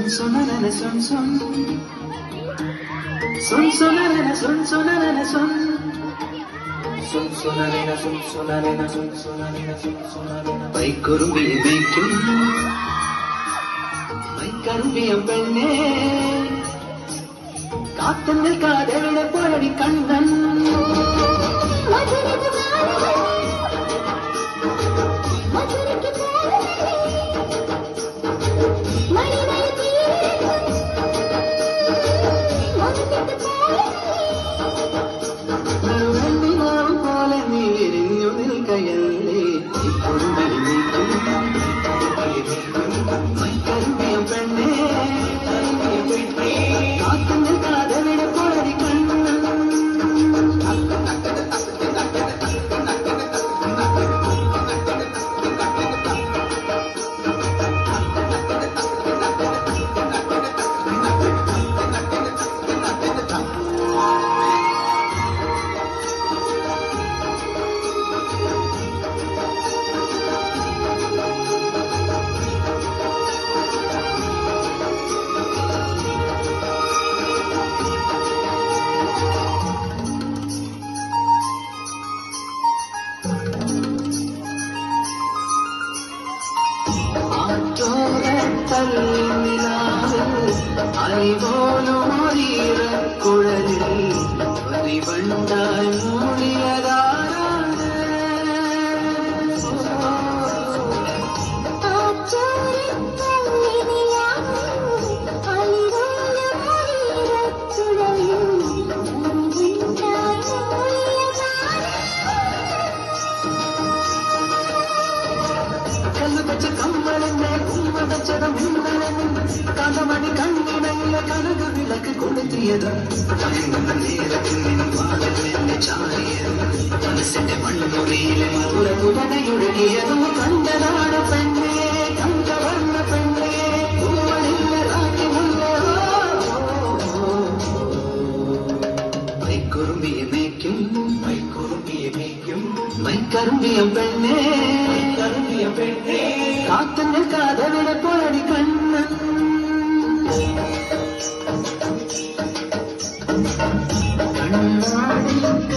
sonarene son son son sonarene son sonarene son son sonarene son sonarene son sonarene son sonarene പൈക്കുറുമ്പിയെ മേയ്ക്കും പൈക്കറുമ്പിയം പെണ്ണേ കാത്തു നിൽക്കാതെ എവിടെ പോയടി കണ്ണൻ அறிவோலும் குழலில் வந்தாய் மூடியதான கதமணி கண்ணினையில கனவு விளக்கு கொளுத்தியதும் நேரத்தில் நின் வாழல் என்னை சாரியதும் மனசிന്റെ മൺമുറിയിലെ മധുര കുടനയൊഴുകിയതും കണ്ടനാട പെണ്ണേ കണ്ടവർണ്ണ പെണ്ണേ പൂവളില്ലതാക്കി മുല്ലേ പൈക്കുറുമ്പിയെ മേയ്ക്കും പൈക്കുറുമ്പിയെ മേയ്ക്കും മൈക്കറുമ്പിയം പെണ്ണേ കറുമ്പിയം പെണ്ണേ കാത്തു നിൽക്കാതെ വിട പോയടി കണ്ണ